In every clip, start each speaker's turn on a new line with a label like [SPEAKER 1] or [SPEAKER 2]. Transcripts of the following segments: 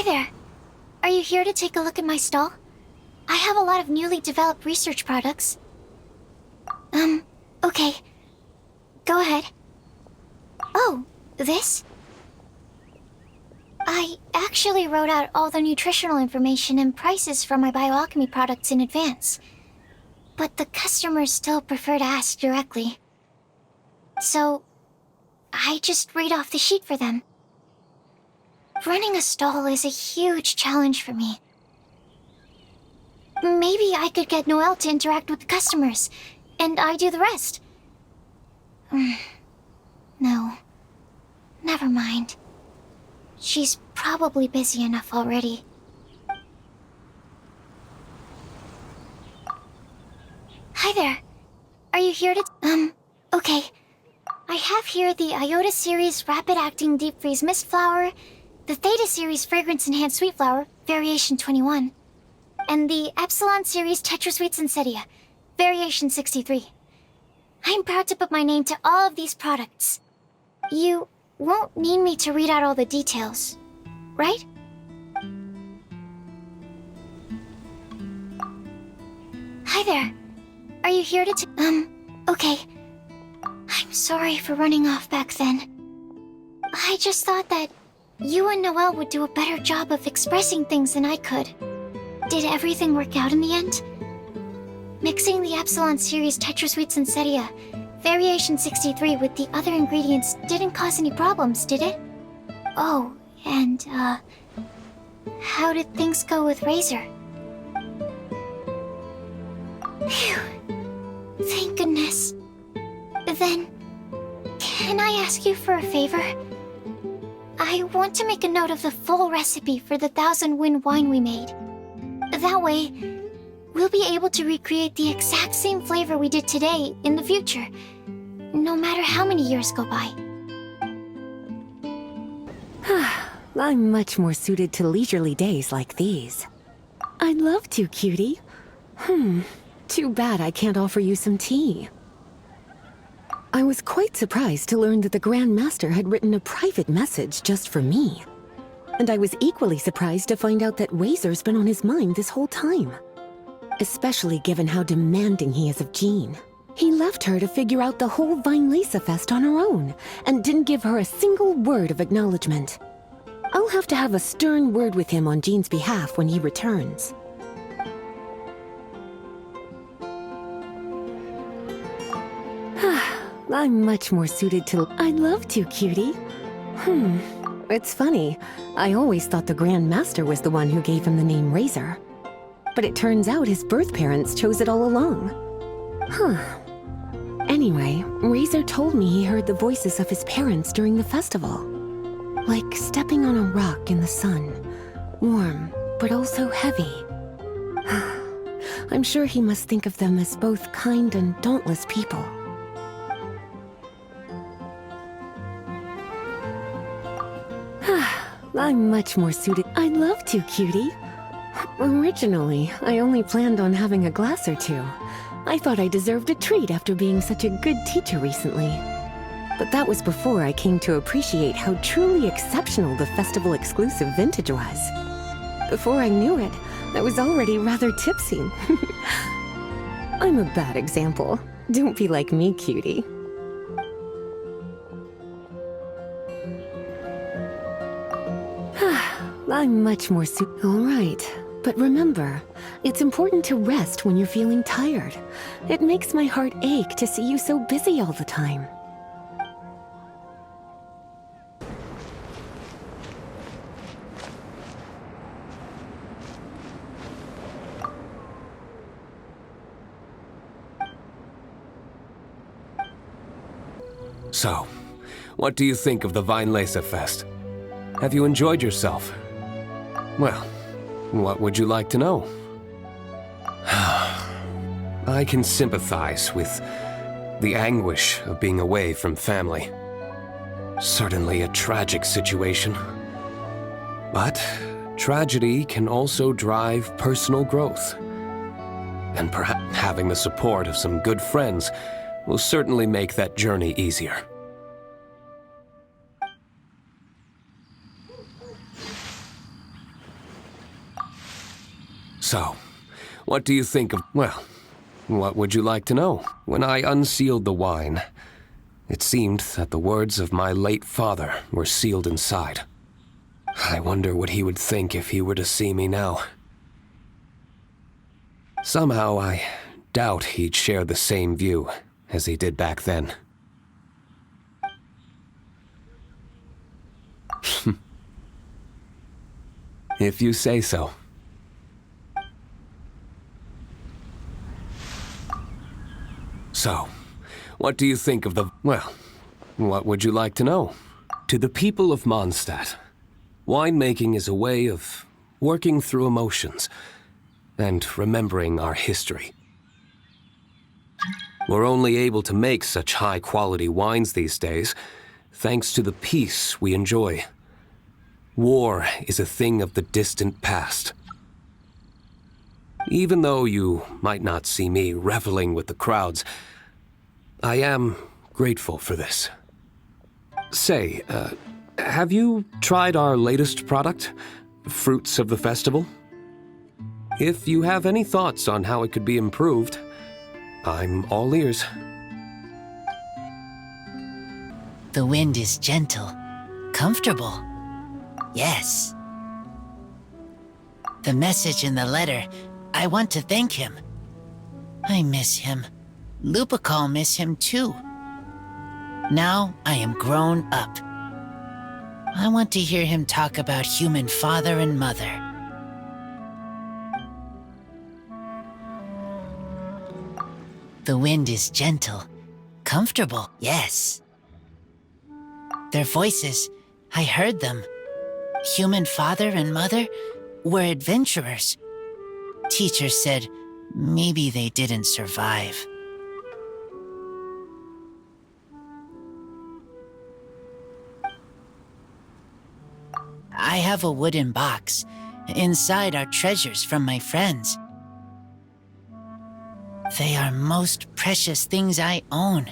[SPEAKER 1] Hi there. Are you here to take a look at my stall? I have a lot of newly developed research products. Okay. Go ahead. Oh, this? I actually wrote out all the nutritional information and prices for my bioalchemy products in advance. But the customers still prefer to ask directly. So, I just read off the sheet for them. Running a stall is a huge challenge for me. Maybe I could get Noelle to interact with the customers, and I do the rest. No. Never mind. She's probably busy enough already. Hi there. Are you here to... Okay. I have here the Iota Series Rapid Acting Deep Freeze Mist Flower, the Theta Series Fragrance Enhanced Sweet Flower, Variation 21, and the Epsilon Series Tetra Sweet Sensetia, Variation 63. I'm proud to put my name to all of these products. You won't need me to read out all the details, right? Hi there. Are you here to okay. I'm sorry for running off back then. I just thought that you and Noelle would do a better job of expressing things than I could. Did everything work out in the end? Mixing the Epsilon Series Tetra Sweet Sensetia, Variation 63 with the other ingredients didn't cause any problems, did it? Oh, and, how did things go with Razor? Phew. Thank goodness. Then, can I ask you for a favor? I want to make a note of the full recipe for the 1000 Wind wine we made. That way, we'll be able to recreate the exact same flavor we did today in the future, no matter how many years go by.
[SPEAKER 2] I'm much more suited to leisurely days like these. I'd love to, cutie. Too bad I can't offer you some tea. I was quite surprised to learn that the Grand Master had written a private message just for me. And I was equally surprised to find out that Razor's been on his mind this whole time. Especially given how demanding he is of Jean. He left her to figure out the whole Vinelesa Fest on her own, and didn't give her a single word of acknowledgement. I'll have to have a stern word with him on Jean's behalf when he returns. I'm much more suited to... I'd love to, cutie. It's funny. I always thought the Grand Master was the one who gave him the name Razor. But it turns out his birth parents chose it all along. Anyway, Razor told me he heard the voices of his parents during the festival. Like stepping on a rock in the sun. Warm, but also heavy. I'm sure he must think of them as both kind and dauntless people. I'm much more suited. I'd love to, cutie. Originally, I only planned on having a glass or two. I thought I deserved a treat after being such a good teacher recently. But that was before I came to appreciate how truly exceptional the festival exclusive vintage was. Before I knew it, I was already rather tipsy. I'm a bad example. Don't be like me, cutie. I'm much more all right. But remember, it's important to rest when you're feeling tired. It makes my heart ache to see you so busy all the time.
[SPEAKER 3] So, what do you think of the Vinelesa Fest? Have you enjoyed yourself? Well, what would you like to know? I can sympathize with the anguish of being away from family. Certainly a tragic situation. But tragedy can also drive personal growth. And perhaps having the support of some good friends will certainly make that journey easier. So, what do you think of... Well, what would you like to know? When I unsealed the wine, it seemed that the words of my late father were sealed inside. I wonder what he would think if he were to see me now. Somehow I doubt he'd share the same view as he did back then. If you say so. So, what do you think of the... Well, what would you like to know? To the people of Mondstadt, winemaking is a way of working through emotions and remembering our history. We're only able to make such high-quality wines these days thanks to the peace we enjoy. War is a thing of the distant past. Even though you might not see me reveling with the crowds, I am grateful for this. Say, have you tried our latest product, Fruits of the Festival? If you have any thoughts on how it could be improved, I'm all ears.
[SPEAKER 4] The wind is gentle, comfortable. Yes. The message in the letter, I want to thank him. I miss him. Lupacol miss him too. Now I am grown up. I want to hear him talk about human father and mother. The wind is gentle, comfortable, yes. Their voices, I heard them. Human father and mother were adventurers. Teacher said maybe they didn't survive. I have a wooden box. Inside are treasures from my friends. They are most precious things I own.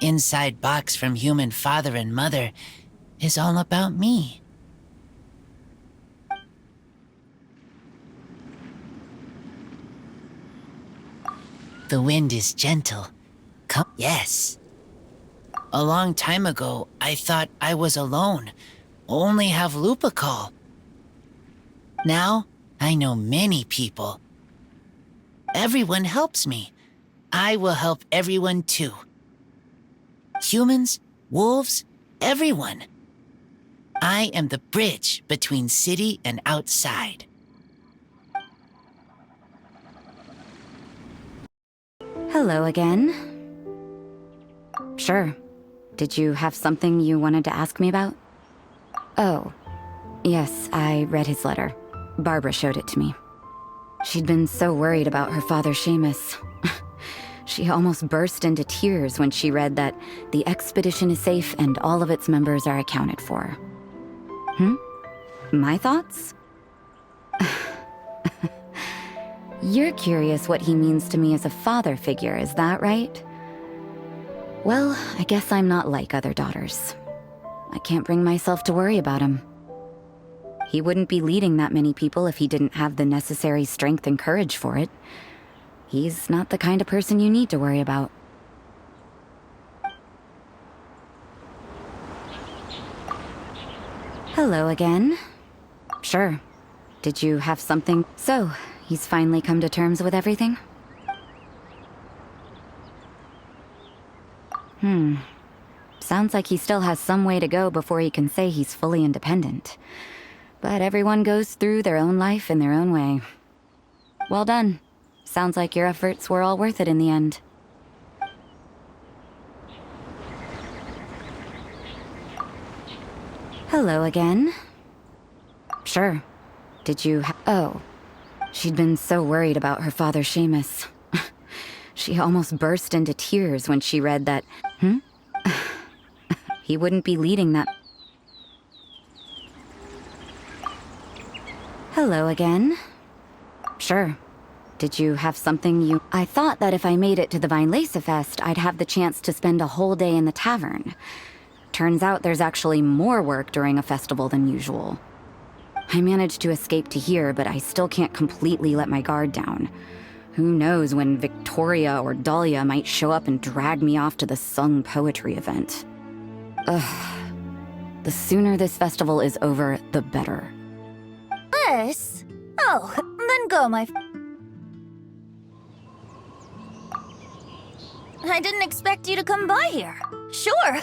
[SPEAKER 4] Inside box from human father and mother is all about me. The wind is gentle. Yes. A long time ago, I thought I was alone, only have Lupacol. Now, I know many people. Everyone helps me. I will help everyone too. Humans, wolves, everyone. I am the bridge between city and outside.
[SPEAKER 5] Hello again. Sure. Did you have something you wanted to ask me about? Oh, yes, I read his letter. Barbara showed it to me. She'd been so worried about her father, Seamus. She almost burst into tears when she read that the expedition is safe and all of its members are accounted for. My thoughts? You're curious what he means to me as a father figure, is that right? Well, I guess I'm not like other daughters. I can't bring myself to worry about him. He wouldn't be leading that many people if he didn't have the necessary strength and courage for it. He's not the kind of person you need to worry about. Hello again. Sure. Did you have something? So, he's finally come to terms with everything? Sounds like he still has some way to go before he can say he's fully independent. But everyone goes through their own life in their own way. Well done. Sounds like your efforts were all worth it in the end. Hello again. Sure. Did you Oh. She'd been so worried about her father, Seamus. She almost burst into tears when she read that... He wouldn't be leading that... Hello again. Sure. Did you have something you... I thought that if I made it to the Weinlese Fest, I'd have the chance to spend a whole day in the tavern. Turns out there's actually more work during a festival than usual. I managed to escape to here, but I still can't completely let my guard down. Who knows when Victoria or Dahlia might show up and drag me off to the sung poetry event. Ugh. The sooner this festival is over, the better.
[SPEAKER 1] Yes? Oh, then go, my... I didn't expect you to come by here. Sure.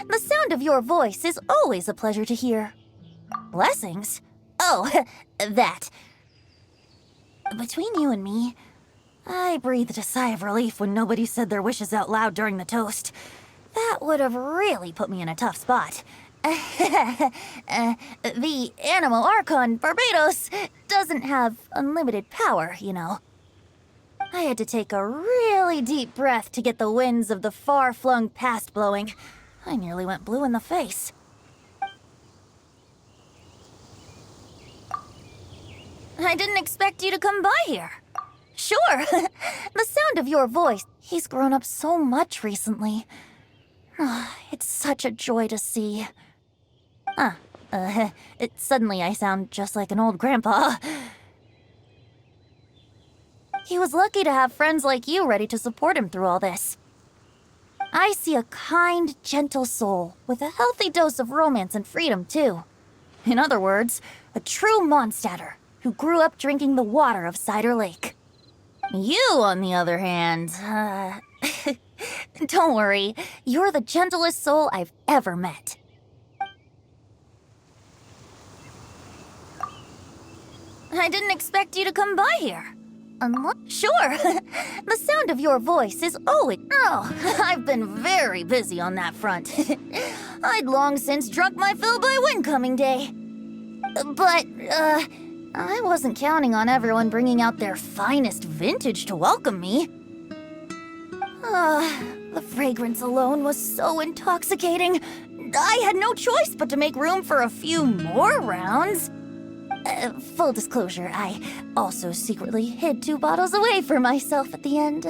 [SPEAKER 1] The sound of your voice is always a pleasure to hear. Blessings? Oh, that. Between you and me, I breathed a sigh of relief when nobody said their wishes out loud during the toast. That would have really put me in a tough spot. The Animal Archon Barbados doesn't have unlimited power, you know. I had to take a really deep breath to get the winds of the far-flung past blowing. I nearly went blue in the face. I didn't expect you to come by here. Sure. The sound of your voice. He's grown up so much recently. It's such a joy to see. Suddenly I sound just like an old grandpa. He was lucky to have friends like you ready to support him through all this. I see a kind, gentle soul with a healthy dose of romance and freedom, too. In other words, a true Mondstatter who grew up drinking the water of Cider Lake. You, on the other hand, don't worry, you're the gentlest soul I've ever met. I didn't expect you to come by here. Sure. The sound of your voice is always... Oh, I've been very busy on that front. I'd long since drunk my fill by Windcoming Day. But, I wasn't counting on everyone bringing out their finest vintage to welcome me. The fragrance alone was so intoxicating. I had no choice but to make room for a few more rounds. Full disclosure, I also secretly hid 2 bottles away for myself at the end.